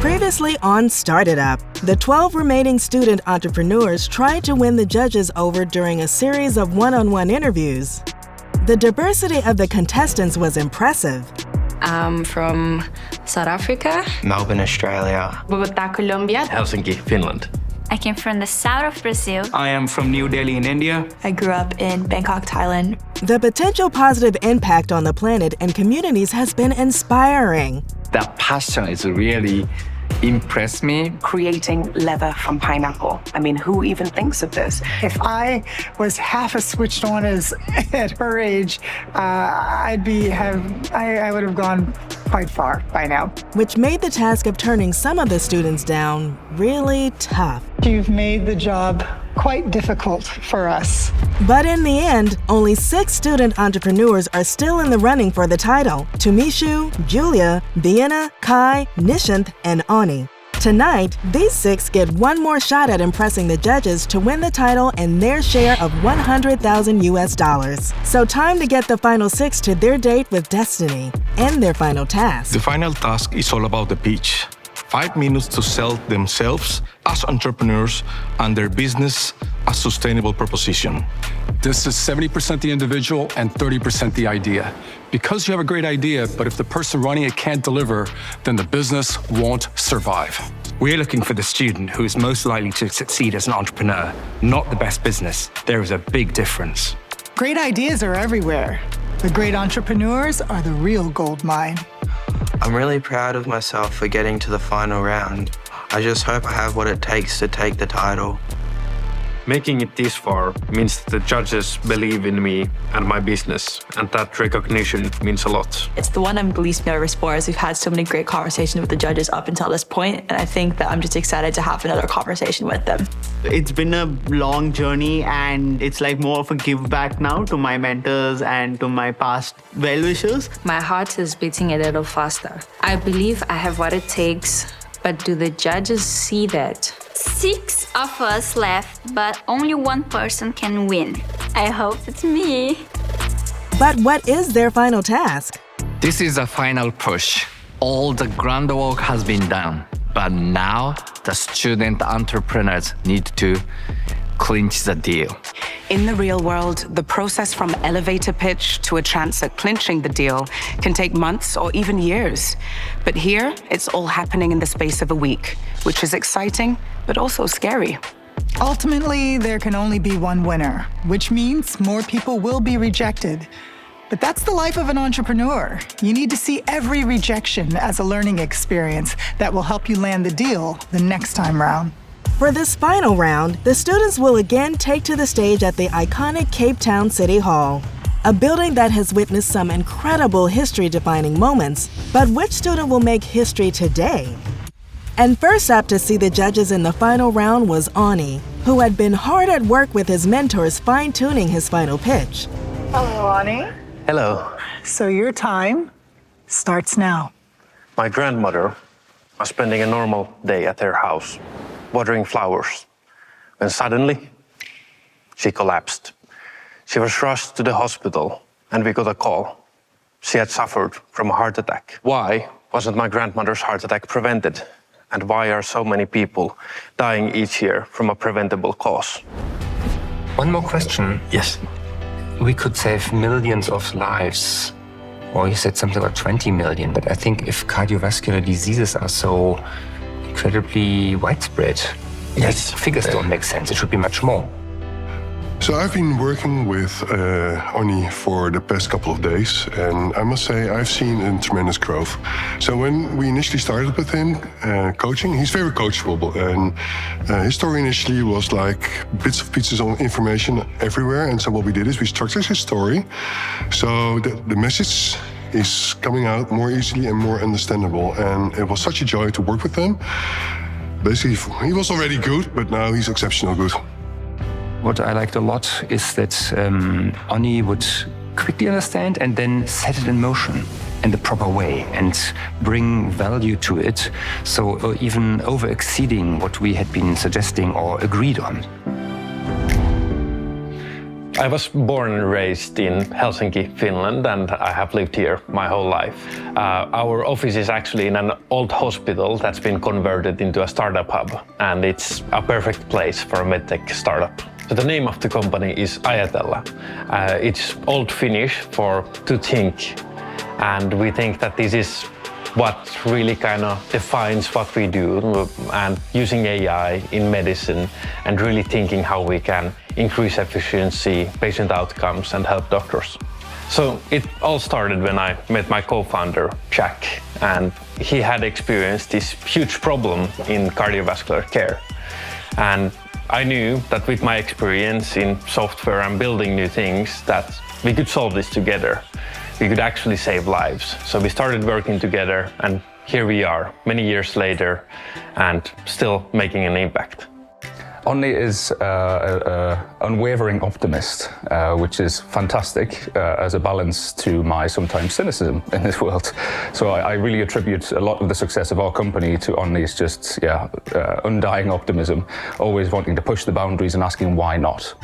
Previously on Started Up, the 12 remaining student entrepreneurs tried to win the judges over during a series of one-on-one interviews. The diversity of the contestants was impressive. I'm from South Africa. Melbourne, Australia. Bogota, Colombia. Helsinki, Finland. I came from the south of Brazil. I am from New Delhi in India. I grew up in Bangkok, Thailand. The potential positive impact on the planet and communities has been inspiring. That passion is really impressed me. Creating leather from pineapple. I mean, who even thinks of this? If I was half as switched on as at her age, I would have gone quite far by now. Which made the task of turning some of the students down really tough. You've made the job quite difficult for us. But in the end, only 6 student entrepreneurs are still in the running for the title: Tumishu, Julia, Vienna, Kai, Nishanth, and Ani. Tonight, these 6 get one more shot at impressing the judges to win the title and their share of $100,000 US. So time to get the final 6 to their date with destiny and their final task. The final task is all about the pitch. 5 minutes to sell themselves as entrepreneurs and their business as sustainable proposition. This is 70% the individual and 30% the idea. Because you have a great idea, but if the person running it can't deliver, then the business won't survive. We're looking for the student who is most likely to succeed as an entrepreneur, not the best business. There is a big difference. Great ideas are everywhere. The great entrepreneurs are the real gold mine. I'm really proud of myself for getting to the final round. I just hope I have what it takes to take the title. Making it this far means that the judges believe in me and my business, and that recognition means a lot. It's the one I'm least nervous for, as we've had so many great conversations with the judges up until this point, and I think that I'm just excited to have another conversation with them. It's been a long journey, and it's like more of a give back now to my mentors and to my past well-wishers. My heart is beating a little faster. I believe I have what it takes, but do the judges see that? 6 of us left, but only one person can win. I hope it's me. But what is their final task? This is a final push. All the groundwork has been done, but now the student entrepreneurs need to clinch the deal. In the real world, the process from elevator pitch to a chance at clinching the deal can take months or even years. But here, it's all happening in the space of a week, which is exciting, but also scary. Ultimately, there can only be one winner, which means more people will be rejected. But that's the life of an entrepreneur. You need to see every rejection as a learning experience that will help you land the deal the next time round. For this final round, the students will again take to the stage at the iconic Cape Town City Hall, a building that has witnessed some incredible history-defining moments. But which student will make history today? And first up to see the judges in the final round was Ani, who had been hard at work with his mentors fine-tuning his final pitch. Hello, Ani. Hello. So your time starts now. My grandmother was spending a normal day at their house, watering flowers, when suddenly she collapsed. She was rushed to the hospital, and we got a call. She had suffered from a heart attack. Why wasn't my grandmother's heart attack prevented? And why are so many people dying each year from a preventable cause? One more question. Yes. We could save millions of lives. Or you said something about 20 million, but I think if cardiovascular diseases are so incredibly widespread, Yes. Figures don't make sense. It should be much more. So I've been working with Oni for the past couple of days, and I must say I've seen a tremendous growth. So when we initially started with him coaching, he's very coachable, and his story initially was like bits of pieces of information everywhere. And so what we did is we structured his story so that the message is coming out more easily and more understandable. And it was such a joy to work with him. Basically, he was already good, but now he's exceptional good. What I liked a lot is that Oni would quickly understand and then set it in motion in the proper way and bring value to it, so even over-exceeding what we had been suggesting or agreed on. I was born and raised in Helsinki, Finland, and I have lived here my whole life. Our office is actually in an old hospital that's been converted into a startup hub, and it's a perfect place for a medtech startup. So the name of the company is Ajatella. It's Old Finnish for to think, and we think that this is what really kind of defines what we do, and using AI in medicine and really thinking how we can increase efficiency, patient outcomes, and help doctors. So it all started when I met my co-founder, Jack, and he had experienced this huge problem in cardiovascular care. And I knew that with my experience in software and building new things, that we could solve this together. We could actually save lives. So we started working together, and here we are, many years later, and still making an impact. Onni is an unwavering optimist, which is fantastic as a balance to my sometimes cynicism in this world. So I really attribute a lot of the success of our company to Onni's just undying optimism, always wanting to push the boundaries and asking why not.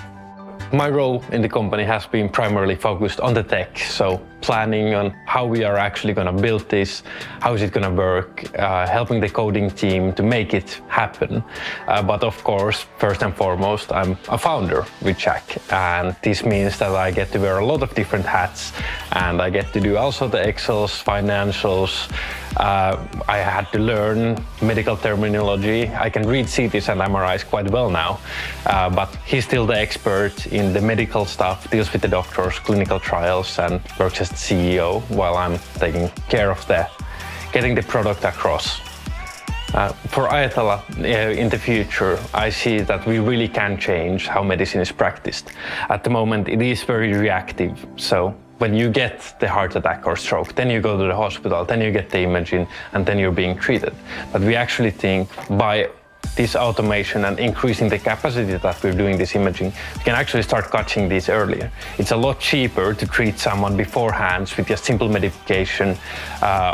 My role in the company has been primarily focused on the tech, so planning on how we are actually going to build this, how is it going to work, helping the coding team to make it happen. But of course, first and foremost, I'm a founder with Jack, and this means that I get to wear a lot of different hats, and I get to do also the Excels, financials. I had to learn medical terminology. I can read CTs and MRIs quite well now, but he's still the expert in the medical stuff, deals with the doctors, clinical trials, and works as the CEO while I'm taking care of getting the product across. For Ajatella in the future, I see that we really can change how medicine is practiced. At the moment, it is very reactive. So when you get the heart attack or stroke, then you go to the hospital, then you get the imaging, and then you're being treated. But we actually think by this automation and increasing the capacity that we're doing this imaging, we can actually start catching these earlier. It's a lot cheaper to treat someone beforehand with just simple medication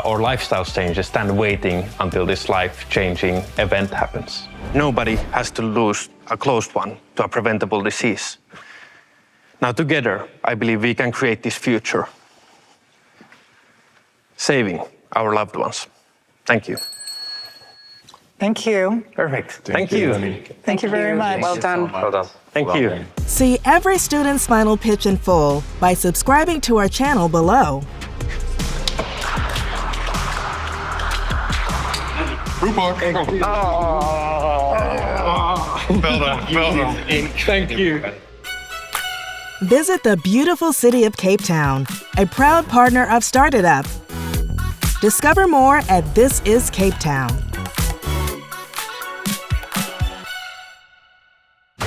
or lifestyle changes than waiting until this life-changing event happens. Nobody has to lose a close one to a preventable disease. Now together, I believe we can create this future, saving our loved ones. Thank you. Thank you. Perfect. Thank you. Thank you very much. Well done. Well done. Thank you. See every student's final pitch in full by subscribing to our channel below. Well done. Thank you. Visit the beautiful city of Cape Town, a proud partner of Start It Up. Discover more at This Is Cape Town.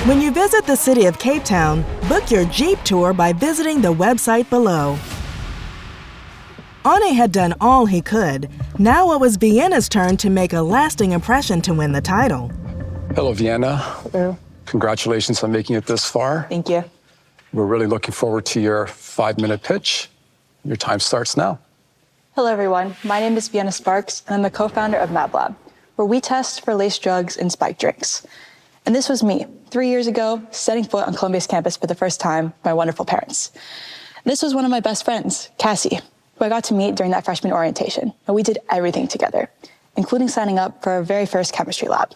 When you visit the city of Cape Town, book your Jeep tour by visiting the website below. Onni had done all he could. Now it was Vienna's turn to make a lasting impression to win the title. Hello, Vienna. Hello. Congratulations on making it this far. Thank you. We're really looking forward to your 5-minute pitch. Your time starts now. Hello, everyone. My name is Vienna Sparks, and I'm the co-founder of MabLab, where we test for laced drugs in spiked drinks. And this was me, 3 years ago, setting foot on Columbia's campus for the first time with my wonderful parents. This was one of my best friends, Cassie, who I got to meet during that freshman orientation, and we did everything together, including signing up for our very first chemistry lab.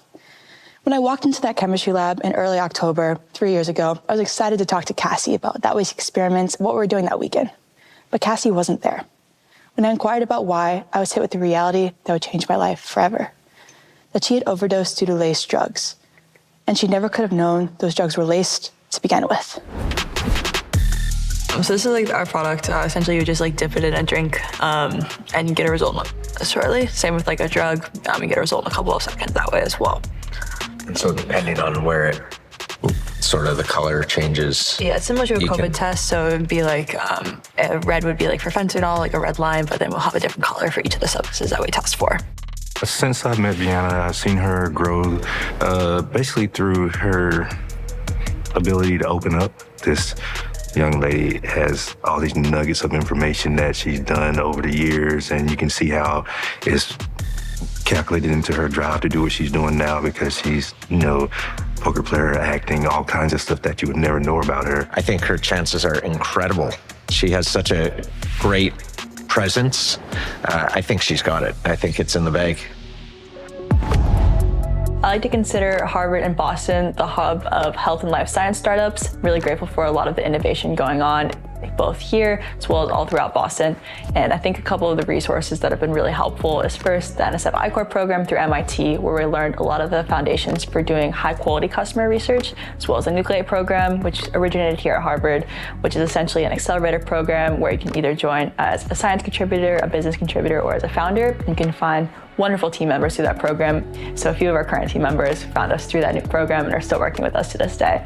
When I walked into that chemistry lab in early October, 3 years ago, I was excited to talk to Cassie about that week's experiments, what we were doing that weekend. But Cassie wasn't there. When I inquired about why, I was hit with the reality that would change my life forever. That she had overdosed due to laced drugs. And she never could have known those drugs were laced to begin with. So this is like our product. Essentially, you just like dip it in a drink and you get a result shortly. Same with like a drug. You get a result in a couple of seconds that way as well. And so depending on where it, sort of the color changes. Yeah, it's similar to a COVID test. So it would be like, a red would be like for fentanyl, like a red line, but then we'll have a different color for each of the substances that we test for. Since I've met Vienna, I've seen her grow basically through her ability to open up. This young lady has all these nuggets of information that she's done over the years, and you can see how it's calculated into her drive to do what she's doing now because she's, poker player, acting, all kinds of stuff that you would never know about her. I think her chances are incredible. She has such a great presence. I think she's got it. I think it's in the bag. I like to consider Harvard and Boston the hub of health and life science startups. Really grateful for a lot of the innovation going on, both here as well as all throughout Boston. And I think a couple of the resources that have been really helpful is first the NSF I-Corp program through MIT, where we learned a lot of the foundations for doing high quality customer research, as well as the Nucleate program, which originated here at Harvard, which is essentially an accelerator program where you can either join as a science contributor, a business contributor, or as a founder. You can find wonderful team members through that program. So a few of our current team members found us through that new program and are still working with us to this day.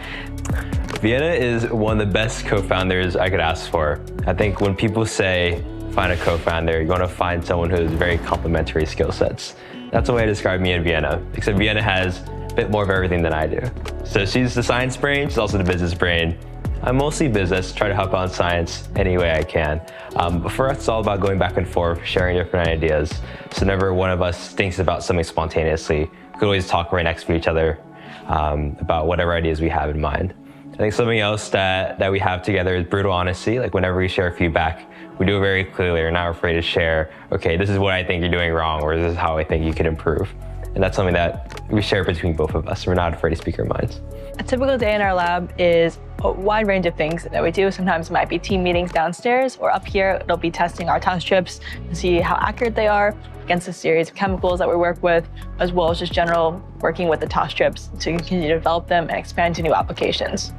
Vienna is one of the best co-founders I could ask for. I think when people say find a co-founder, you're going to find someone who has very complementary skill sets. That's the way I describe me and Vienna, except Vienna has a bit more of everything than I do. So she's the science brain, she's also the business brain. I'm mostly business, try to help out in science any way I can. But for us, it's all about going back and forth, sharing different ideas. So whenever one of us thinks about something spontaneously, we could always talk right next to each other about whatever ideas we have in mind. I think something else that we have together is brutal honesty. Like whenever we share feedback, we do it very clearly. We're not afraid to share, okay, this is what I think you're doing wrong, or this is how I think you could improve. And that's something that we share between both of us. We're not afraid to speak our minds. A typical day in our lab is a wide range of things that we do. Sometimes it might be team meetings downstairs, or up here, it'll be testing our test strips to see how accurate they are against a series of chemicals that we work with, as well as just general working with the test strips to continue to develop them and expand to new applications.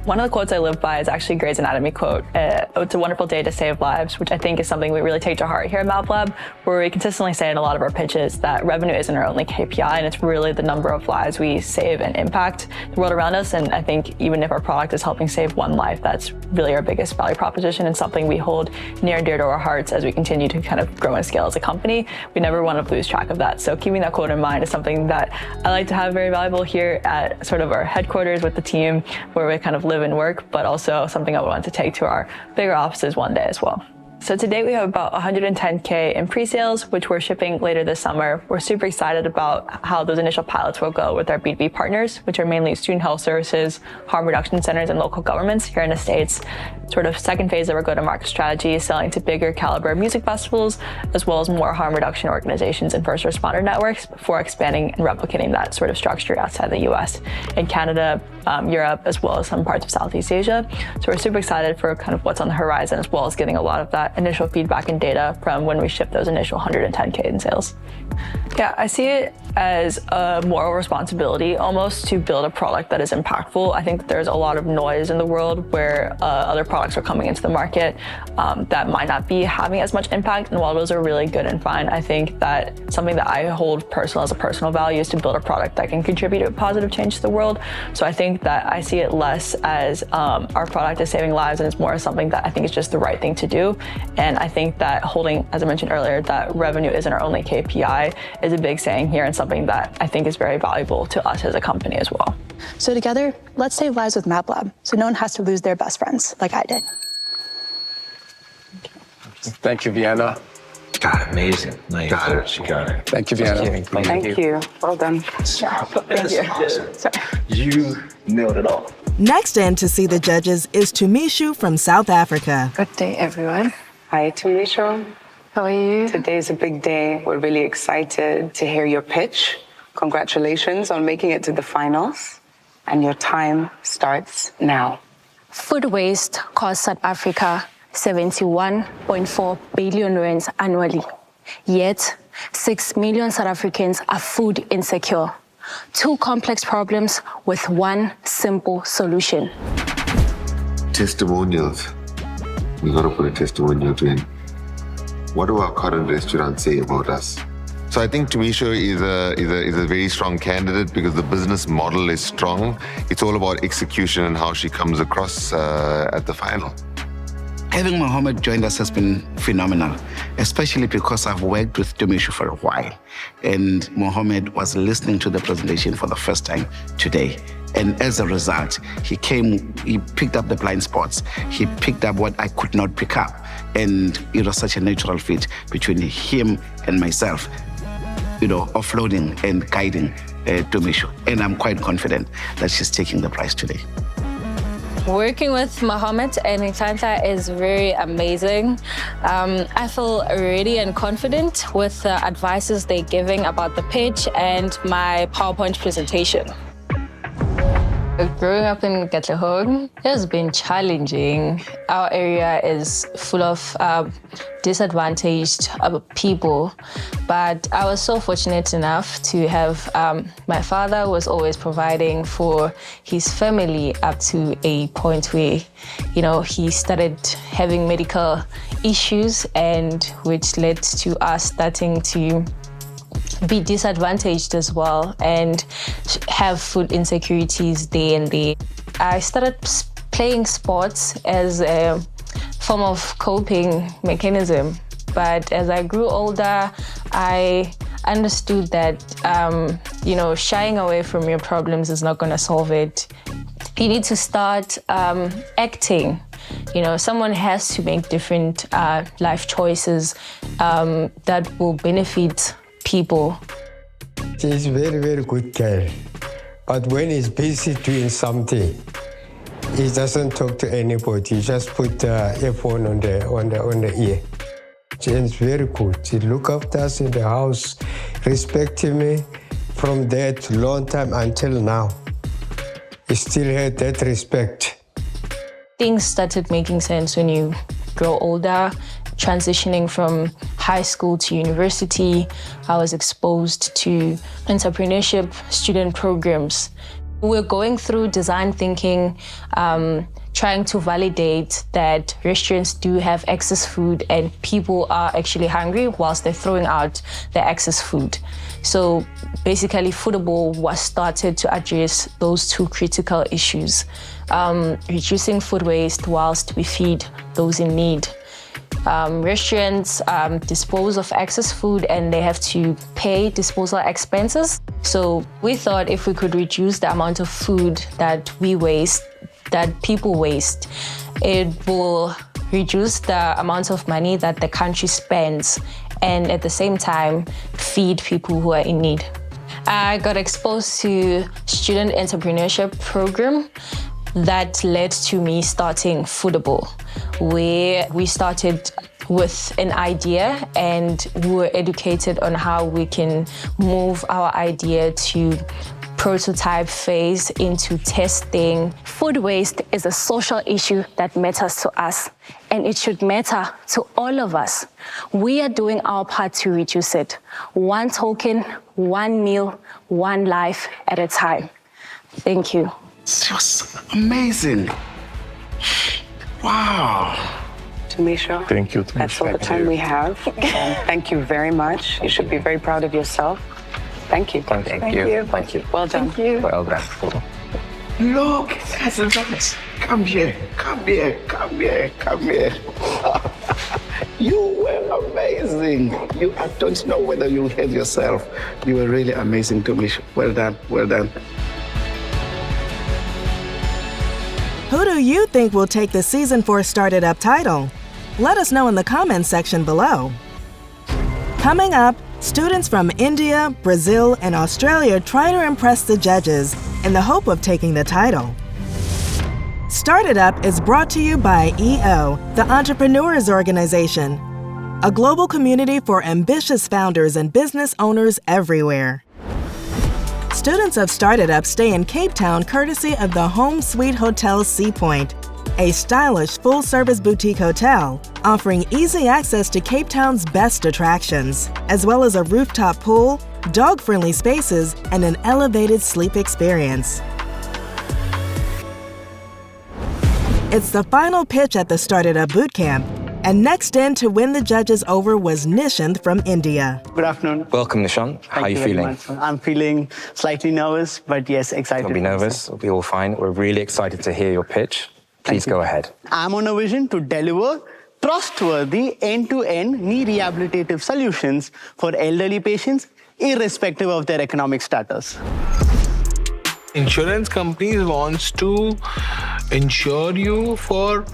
One of the quotes I live by is actually Grey's Anatomy quote. It's a wonderful day to save lives, which I think is something we really take to heart here at MAPLab, where we consistently say in a lot of our pitches that revenue isn't our only KPI, and it's really the number of lives we save and impact the world around us. And I think even if our product is helping save one life, that's really our biggest value proposition and something we hold near and dear to our hearts as we continue to kind of grow and scale as a company. We never want to lose track of that. So keeping that quote in mind is something that I like to have very valuable here at sort of our headquarters with the team, where we kind of live and work, but also something I want to take to our bigger offices one day as well. So today we have about 110K in pre-sales, which we're shipping later this summer. We're super excited about how those initial pilots will go with our B2B partners, which are mainly student health services, harm reduction centers, and local governments here in the States. Sort of second phase of our go-to-market strategy is selling to bigger caliber music festivals, as well as more harm reduction organizations and first responder networks, before expanding and replicating that sort of structure outside the US, in Canada, Europe, as well as some parts of Southeast Asia. So we're super excited for kind of what's on the horizon, as well as getting a lot of that initial feedback and data from when we ship those initial 110K in sales. Yeah, I see it as a moral responsibility almost to build a product that is impactful. I think that there's a lot of noise in the world where other products are coming into the market that might not be having as much impact. And while those are really good and fine, I think that something that I hold as a personal value is to build a product that can contribute to a positive change to the world. So I think that I see it less as our product is saving lives, and it's more something that I think is just the right thing to do. And I think that holding, as I mentioned earlier, that revenue isn't our only KPI is a big saying here, and something that I think is very valuable to us as a company as well. So together, let's save lives with MAPLab, so no one has to lose their best friends like I did. Thank you, Vienna. God, amazing. Nice. Got it. She got it. Thank you, Vienna. Thank you. Well done. Thank you. Sorry. You nailed it all. Next in to see the judges is Tumishu from South Africa. Good day, everyone. Hi, Tumishu. How are you? Today's a big day. We're really excited to hear your pitch. Congratulations on making it to the finals. And your time starts now. Food waste costs South Africa 71.4 billion rands annually. Yet, 6 million South Africans are food insecure. Two complex problems with one simple solution. Testimonials. We gotta put a testimonial in. What do our current restaurants say about us? So I think Tumishu is a very strong candidate because the business model is strong. It's all about execution and how she comes across at the final. Having Mohammed joined us has been phenomenal, especially because I've worked with Tumishu for a while. And Mohammed was listening to the presentation for the first time today. And as a result, he picked up the blind spots. He picked up what I could not pick up. And it was such a natural fit between him and myself. offloading and guiding Tumisho. And I'm quite confident that she's taking the prize today. Working with Mohammed and Infanta is very amazing. I feel ready and confident with the advices they're giving about the pitch and my PowerPoint presentation. Growing up in Katlehong has been challenging. Our area is full of disadvantaged people, but I was so fortunate enough to have my father was always providing for his family up to a point where, he started having medical issues, and which led to us starting to be disadvantaged as well and have food insecurities day and day. I started playing sports as a form of coping mechanism, but as I grew older, I understood that shying away from your problems is not going to solve it. You need to start acting. Someone has to make different life choices that will benefit people. He's a very, very good guy. But when he's busy doing something, he doesn't talk to anybody. He just put the earphone on the ear. James very good. He look after us in the house, respecting me from that long time until now. He still had that respect. Things started making sense when you grow older. Transitioning from high school to university, I was exposed to entrepreneurship student programs. We're going through design thinking, trying to validate that restaurants do have excess food and people are actually hungry whilst they're throwing out their excess food. So basically, Foodable was started to address those two critical issues, reducing food waste whilst we feed those in need. Restaurants dispose of excess food and they have to pay disposal expenses. So we thought if we could reduce the amount of food that we waste, that people waste, it will reduce the amount of money that the country spends and at the same time feed people who are in need. I got exposed to student entrepreneurship program that led to me starting Foodable, where we started with an idea and we were educated on how we can move our idea to prototype phase into testing. Food waste is a social issue that matters to us, and it should matter to all of us. We are doing our part to reduce it. One token, one meal, one life at a time. Thank you. It was amazing. Wow. Tumisho, thank you. That's all the time we have. Thank you very much. You should be very proud of yourself. Thank you. Thank you. Thank you. Well done. Thank you. Well done. Look, that's a nice. Come here. You were amazing. I don't know whether you heard yourself. You were really amazing, Tumisho. Well done. Who do you think will take the Season 4 Started Up title? Let us know in the comments section below. Coming up, students from India, Brazil, and Australia try to impress the judges in the hope of taking the title. Started Up is brought to you by EO, the Entrepreneurs Organization, a global community for ambitious founders and business owners everywhere. Students of Started Up stay in Cape Town courtesy of the Home Suite Hotel Sea Point, a stylish full-service boutique hotel offering easy access to Cape Town's best attractions, as well as a rooftop pool, dog-friendly spaces, and an elevated sleep experience. It's the final pitch at the Started Up Bootcamp, and next in to win the judges over was Nishant from India. Good afternoon. Welcome, Nishant. How are you feeling? I'm feeling slightly nervous, but yes, excited. Don't be nervous. It'll be all fine. We're really excited to hear your pitch. Please go ahead. I'm on a vision to deliver trustworthy end-to-end knee rehabilitative solutions for elderly patients, irrespective of their economic status. Insurance companies wants to insure you for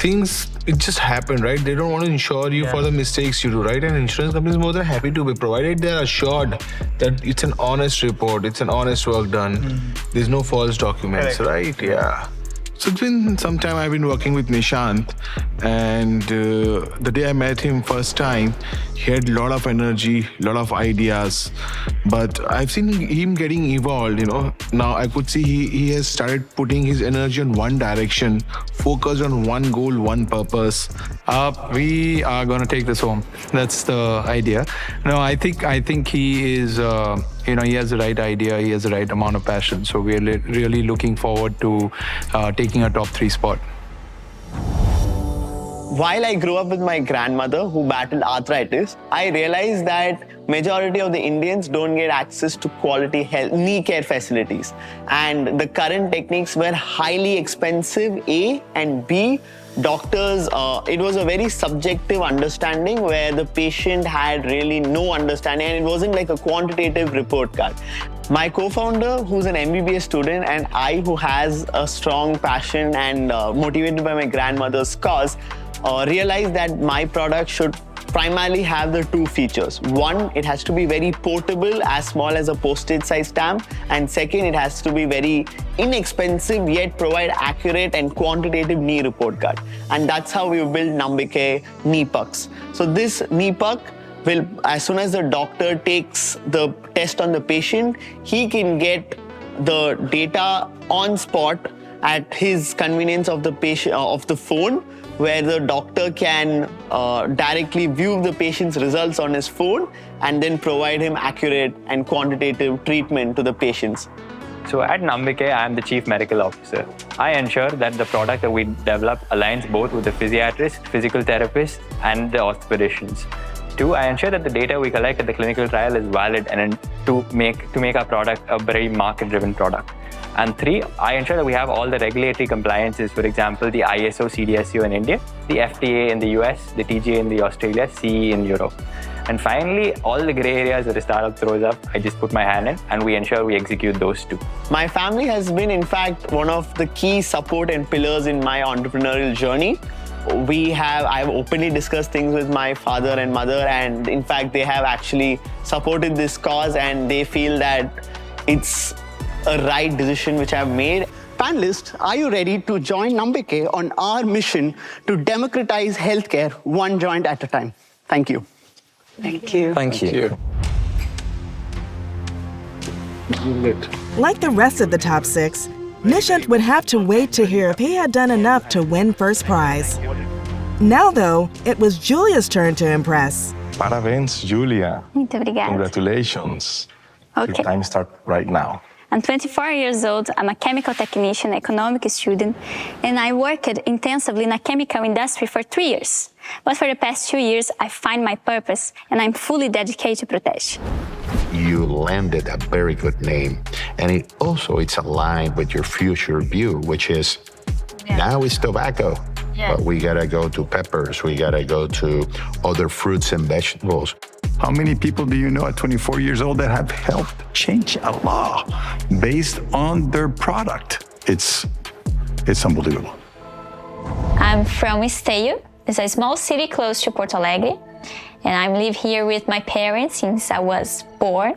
things it just happened, right? They don't want to insure you for the mistakes you do, right? And insurance companies are more than happy to be provided. They're assured that it's an honest report, it's an honest work done. There's no false documents, right? Yeah. So it's been some time I've been working with Nishant, and the day I met him first time, he had a lot of energy, a lot of ideas, but I've seen him getting evolved, you know. Now I could see he has started putting his energy on one direction, focused on one goal, one purpose. We are going to take this home. That's the idea. No, I think he is, he has the right idea, he has the right amount of passion. So we're really looking forward to taking a top 3 spot. While I grew up with my grandmother who battled arthritis, I realized that majority of the Indians don't get access to quality health, knee care facilities. And the current techniques were highly expensive, A, and B, doctors, it was a very subjective understanding where the patient had really no understanding, and it wasn't like a quantitative report card. My co-founder, who's an MBBS student, and I, who has a strong passion and motivated by my grandmother's cause, realized that my product should primarily have the 2 features. One, it has to be very portable, as small as a postage size stamp. And second, it has to be very inexpensive, yet provide accurate and quantitative knee report card. And that's how we built Nambike knee pucks. So this knee puck will, as soon as the doctor takes the test on the patient, he can get the data on spot at his convenience of the patient, of the phone, where the doctor can directly view the patient's results on his phone and then provide him accurate and quantitative treatment to the patients. So at Nambike, I am the Chief Medical Officer. I ensure that the product that we develop aligns both with the physiatrist, physical therapist, and the orthopedicians. 2, I ensure that the data we collect at the clinical trial is valid and to make our product a very market-driven product. And 3, I ensure that we have all the regulatory compliances, for example, the ISO CDSCO in India, the FDA in the US, the TGA in the Australia, CE in Europe. And finally, all the gray areas that a startup throws up, I just put my hand in and we ensure we execute those too. My family has been, in fact, one of the key support and pillars in my entrepreneurial journey. I've openly discussed things with my father and mother, and in fact, they have actually supported this cause and they feel that it's a right decision which I've made. Panelists, are you ready to join Nambike on our mission to democratize healthcare one joint at a time? Thank you. Thank you. Thank you. Like the rest of the top 6, Nishant would have to wait to hear if he had done enough to win first prize. Now, though, it was Julia's turn to impress. Parabéns, Julia. Muito obrigada. Congratulations. Okay. Your time starts right now. I'm 24 years old, I'm a chemical technician, economic student, and I worked intensively in the chemical industry for 3 years. But for the past 2 years, I find my purpose, and I'm fully dedicated to Protege. You landed a very good name, and it's aligned with your future view, which is now it's tobacco, but we gotta go to peppers, we gotta go to other fruits and vegetables. How many people do you know at 24 years old that have helped change a law based on their product? It's unbelievable. I'm from Esteio. It's a small city close to Porto Alegre, and I live here with my parents since I was born.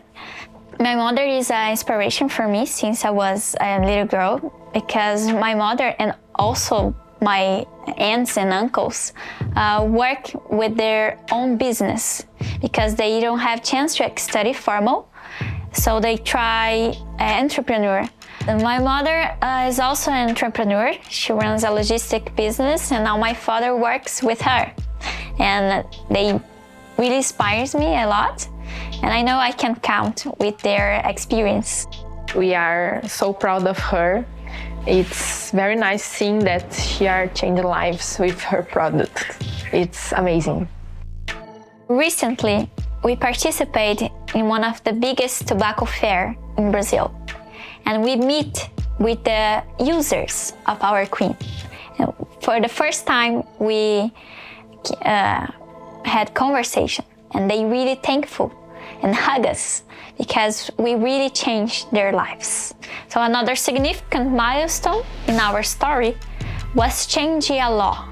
My mother is an inspiration for me since I was a little girl, because my mother and also my aunts and uncles work with their own business because they don't have chance to study formal, so they try entrepreneur. And my mother is also an entrepreneur. She runs a logistic business, and now my father works with her. And they really inspires me a lot, and I know I can count with their experience. We are so proud of her. It's very nice seeing that she are changing lives with her product. It's amazing. Recently, we participated in one of the biggest tobacco fair in Brazil, and we meet with the users of our queen. And for the first time, we had conversation, and they really thankful and hug us because we really changed their lives. So another significant milestone in our story was changing a law.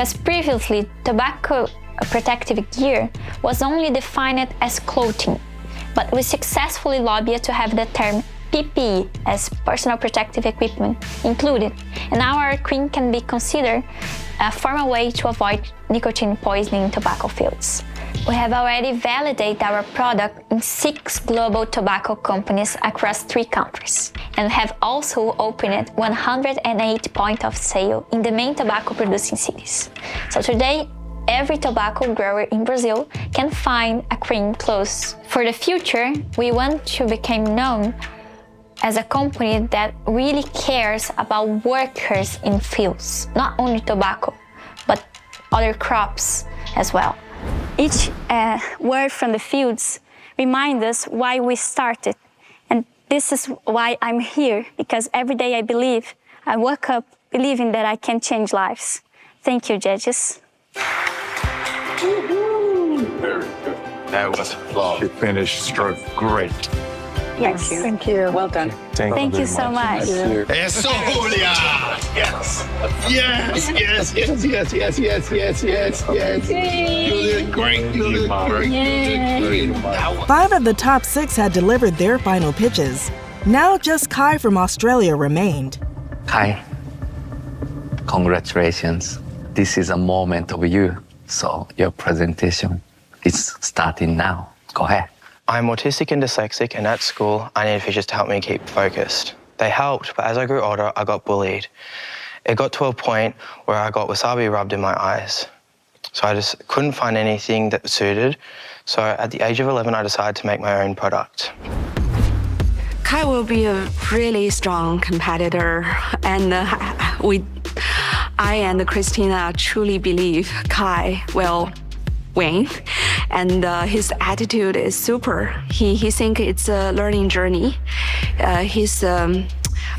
because previously tobacco protective gear was only defined as clothing, but we successfully lobbied to have the term PPE as personal protective equipment included, and now our cream can be considered a formal way to avoid nicotine poisoning in tobacco fields. We have already validated our product in 6 global tobacco companies across 3 countries, and have also opened 108 points of sale in the main tobacco producing cities. So today, every tobacco grower in Brazil can find a cream close. For the future, we want to become known as a company that really cares about workers in fields, not only tobacco, but other crops as well. Each word from the fields reminds us why we started. And this is why I'm here, because every day I wake up believing that I can change lives. Thank you, judges. Very good. That was flawless. You finished stroke great. Thank you. Thank you. Well done. Thank you so much. Eso, Julia! Yes! Yes, yes, yes, yes, yes, yes, yes, yes, yes. You did great. You did great. You did great. 5 of the top 6 had delivered their final pitches. Now just Kai from Australia remained. Kai, congratulations. This is a moment of you. So your presentation is starting now. Go ahead. I'm autistic and dyslexic, and at school, I needed features to help me keep focused. They helped, but as I grew older, I got bullied. It got to a point where I got wasabi rubbed in my eyes. So I just couldn't find anything that suited. So at the age of 11, I decided to make my own product. Kai will be a really strong competitor, and I and Christina truly believe Kai will win, and his attitude is super. He thinks it's a learning journey. He's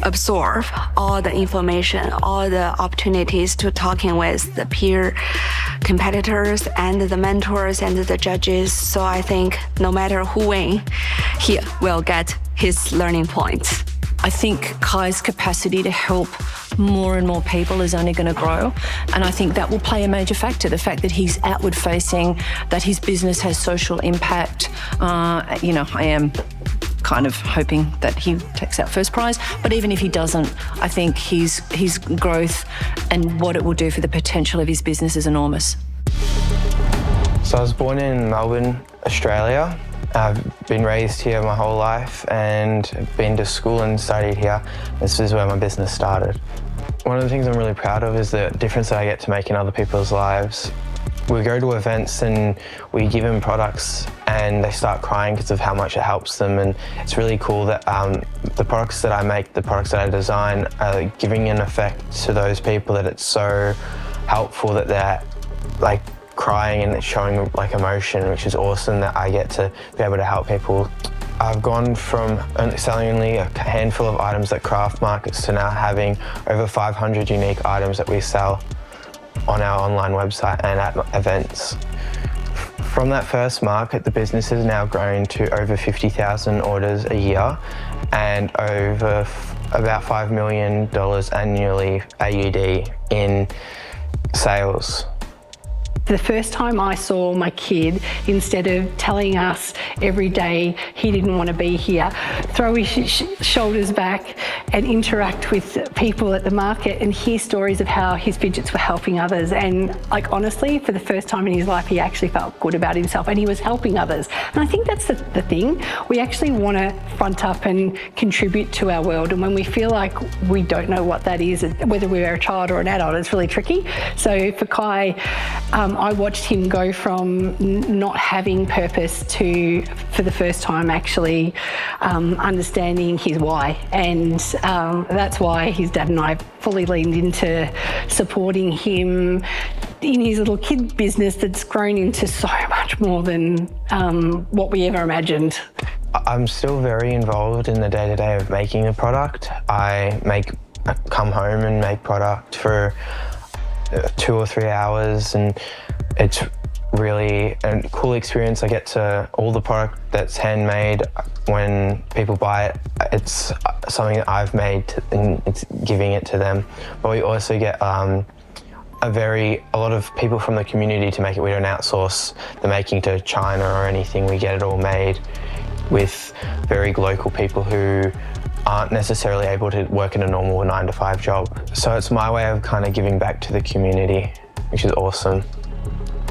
absorb all the information, all the opportunities to talking with the peer competitors and the mentors and the judges. So I think no matter who wins, he will get his learning points. I think Kai's capacity to help more and more people is only going to grow. And I think that will play a major factor, the fact that he's outward facing, that his business has social impact. I am kind of hoping that he takes that first prize. But even if he doesn't, I think his growth and what it will do for the potential of his business is enormous. So I was born in Melbourne, Australia. I've been raised here my whole life and been to school and studied here. This is where my business started. One of the things I'm really proud of is the difference that I get to make in other people's lives. We go to events and we give them products and they start crying because of how much it helps them, and it's really cool that the products that I make, the products that I design are giving an effect to those people, that it's so helpful that they're like crying and showing like emotion, which is awesome that I get to be able to help people. I've gone from selling only a handful of items at craft markets to now having over 500 unique items that we sell on our online website and at events. From that first market, the business has now grown to over 50,000 orders a year and over about $5 million annually AUD in sales. The first time I saw my kid, instead of telling us every day he didn't want to be here, throw his shoulders back and interact with people at the market and hear stories of how his fidgets were helping others. And like honestly, for the first time in his life, he actually felt good about himself and he was helping others. And I think that's the thing. We actually want to front up and contribute to our world. And when we feel like we don't know what that is, whether we're a child or an adult, it's really tricky. So for Kai, I watched him go from not having purpose to, for the first time, actually understanding his why. And that's why his dad and I fully leaned into supporting him in his little kid business that's grown into so much more than what we ever imagined. I'm still very involved in the day-to-day of making a product. I come home and make product for 2 or 3 hours, and it's really a cool experience. I get to all the product that's handmade. When people buy it, it's something that I've made and it's giving it to them. But we also get a lot of people from the community to make it. We don't outsource the making to China or anything. We get it all made with very local people who aren't necessarily able to work in a normal 9-to-5 job. So it's my way of kind of giving back to the community, which is awesome.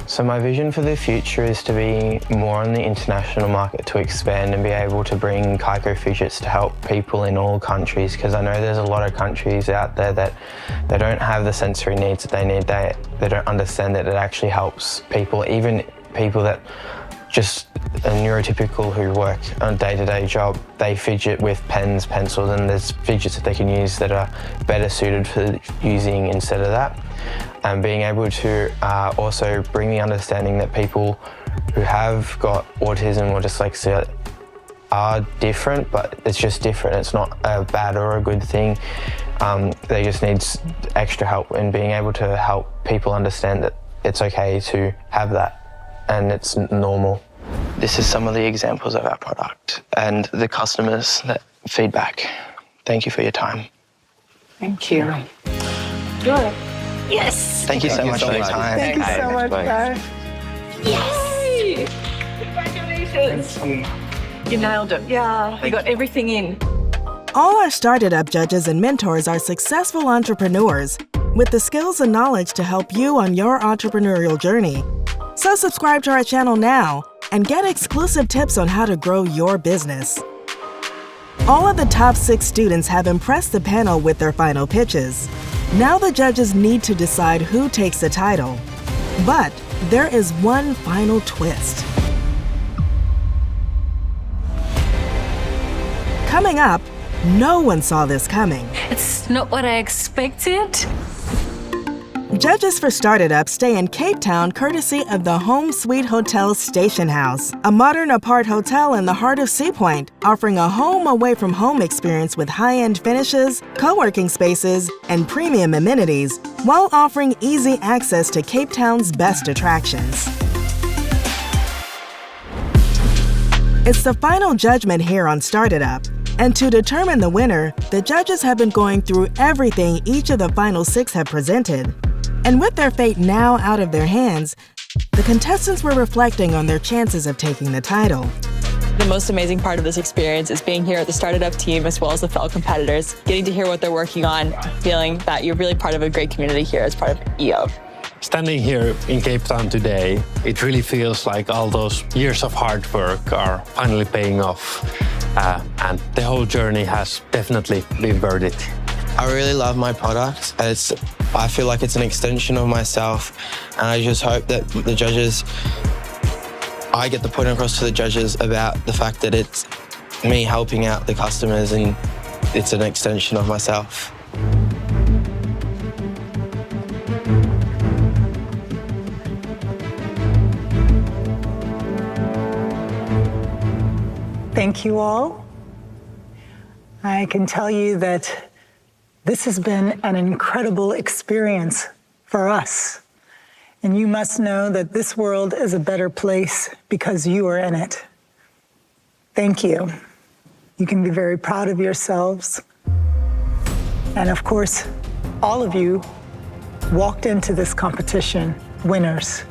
So my vision for the future is to be more on the international market, to expand and be able to bring Kaiko fidgets to help people in all countries, because I know there's a lot of countries out there that they don't have the sensory needs that they need. They don't understand that it actually helps people, even people that just a neurotypical who work on a day-to-day job, they fidget with pens, pencils, and there's fidgets that they can use that are better suited for using instead of that. And being able to also bring the understanding that people who have got autism or dyslexia are different, but it's just different. It's not a bad or a good thing. They just need extra help, and being able to help people understand that it's okay to have that and it's normal. This is some of the examples of our product and the customers' feedback. Thank you for your time. Thank you. Good. Yes. Thank you so much for your time. Thank you so much, guys. Yay! Congratulations. You nailed it. Yeah, you got everything in. All our Started Up judges and mentors are successful entrepreneurs with the skills and knowledge to help you on your entrepreneurial journey. So subscribe to our channel now and get exclusive tips on how to grow your business. All of the top 6 students have impressed the panel with their final pitches. Now the judges need to decide who takes the title. But there is one final twist. Coming up, no one saw this coming. It's not what I expected. Judges for Started Up stay in Cape Town courtesy of the Home Suite Hotel Station House, a modern apart hotel in the heart of Sea Point, offering a home away from home experience with high-end finishes, co-working spaces, and premium amenities, while offering easy access to Cape Town's best attractions. It's the final judgment here on Started Up. And to determine the winner, the judges have been going through everything each of the final 6 have presented. And with their fate now out of their hands, the contestants were reflecting on their chances of taking the title. The most amazing part of this experience is being here at the Started Up team as well as the fellow competitors, getting to hear what they're working on, feeling that you're really part of a great community here as part of EO. Standing here in Cape Town today, it really feels like all those years of hard work are finally paying off. And the whole journey has definitely been worth it. I really love my product. I feel like it's an extension of myself, and I just hope that the judges, I get the point across to the judges about the fact that it's me helping out the customers and it's an extension of myself. Thank you all. I can tell you that this has been an incredible experience for us. And you must know that this world is a better place because you are in it. Thank you. You can be very proud of yourselves. And of course, all of you walked into this competition winners.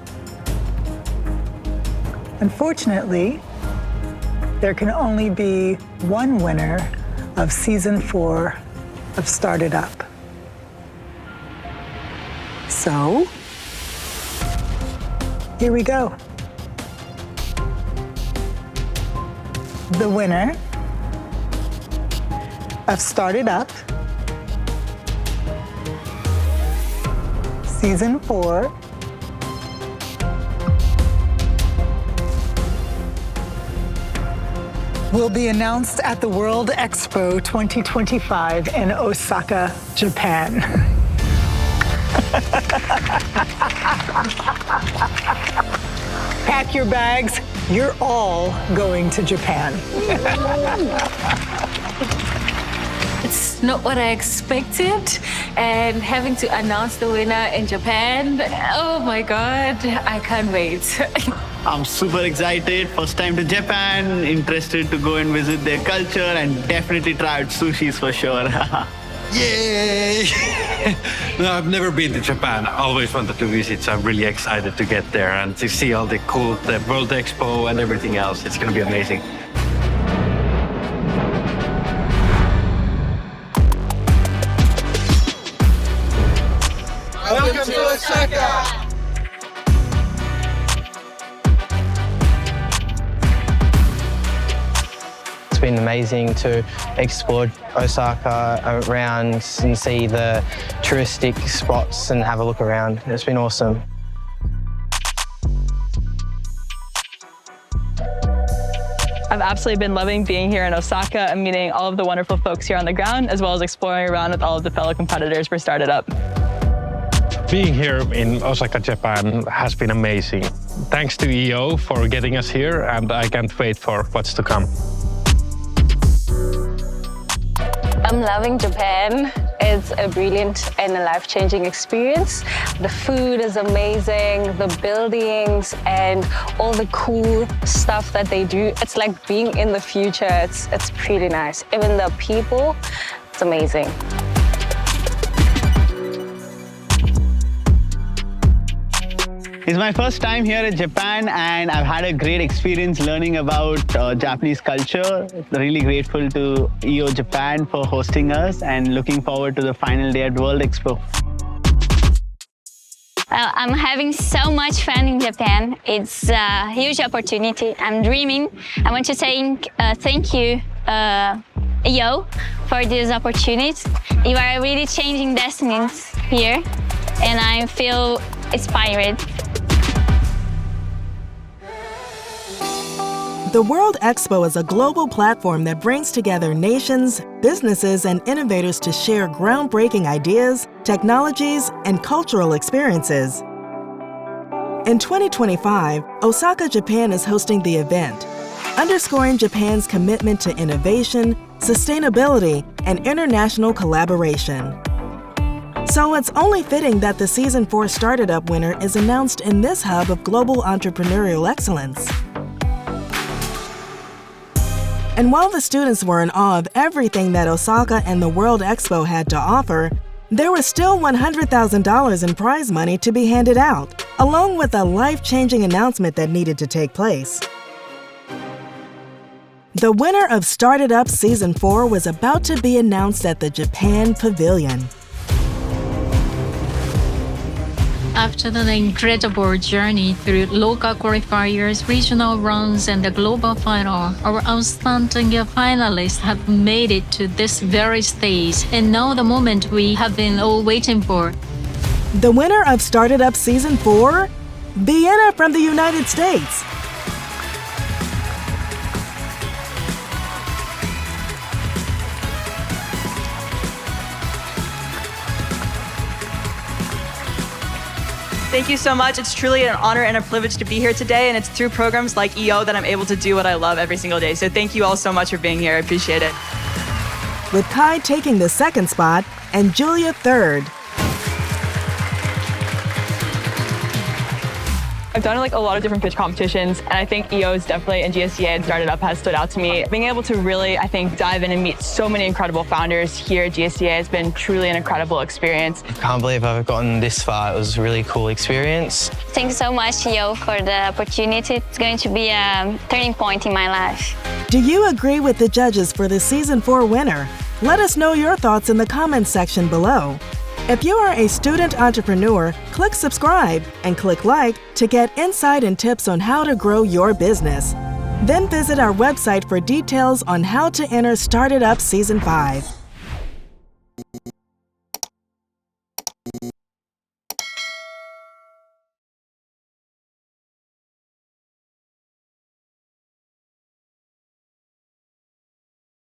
Unfortunately, there can only be one winner of Season 4 of Started Up. So, here we go. The winner of Started Up, Season 4, will be announced at the World Expo 2025 in Osaka, Japan. Pack your bags, you're all going to Japan. It's not what I expected, and having to announce the winner in Japan, oh my God, I can't wait. I'm super excited. First time to Japan, interested to go and visit their culture and definitely try out sushis for sure. Yay! No, I've never been to Japan. I always wanted to visit, so I'm really excited to get there and to see all the cool, the World Expo and everything else. It's going to be amazing. Welcome to Osaka! It's been amazing to explore Osaka around and see the touristic spots and have a look around. It's been awesome. I've absolutely been loving being here in Osaka and meeting all of the wonderful folks here on the ground, as well as exploring around with all of the fellow competitors for Started Up. Being here in Osaka, Japan has been amazing. Thanks to EO for getting us here, and I can't wait for what's to come. I'm loving Japan. It's a brilliant and a life-changing experience. The food is amazing, the buildings and all the cool stuff that they do. It's like being in the future. It's pretty nice. Even the people, it's amazing. It's my first time here in Japan and I've had a great experience learning about Japanese culture. Really grateful to EO Japan for hosting us and looking forward to the final day at World Expo. I'm having so much fun in Japan. It's a huge opportunity. I'm dreaming. I want to say thank you, EO, for this opportunity. You are really changing destinies here and I feel inspired. The World Expo is a global platform that brings together nations, businesses, and innovators to share groundbreaking ideas, technologies, and cultural experiences. In 2025, Osaka, Japan is hosting the event, underscoring Japan's commitment to innovation, sustainability, and international collaboration. So it's only fitting that the Season 4 Started Up winner is announced in this hub of global entrepreneurial excellence. And while the students were in awe of everything that Osaka and the World Expo had to offer, there was still $100,000 in prize money to be handed out, along with a life-changing announcement that needed to take place. The winner of Started Up Season 4 was about to be announced at the Japan Pavilion. After the incredible journey through local qualifiers, regional rounds, and the global final, our outstanding viennas have made it to this very stage, and now the moment we have been all waiting for. The winner of Started Up Season 4? Vienna from the United States. Thank you so much. It's truly an honor and a privilege to be here today, and it's through programs like EO that I'm able to do what I love every single day. So thank you all so much for being here. I appreciate it. With Kai taking the second spot and Julia third. I've done like a lot of different pitch competitions, and I think EO's definitely and GSEA and Started Up has stood out to me. Being able to really, I think, dive in and meet so many incredible founders here at GSEA has been truly an incredible experience. I can't believe I've gotten this far. It was a really cool experience. Thanks so much, EO, for the opportunity. It's going to be a turning point in my life. Do you agree with the judges for the Season 4 winner? Let us know your thoughts in the comments section below. If you are a student entrepreneur, click subscribe and click like to get insight and tips on how to grow your business. Then visit our website for details on how to enter Started Up Season 5.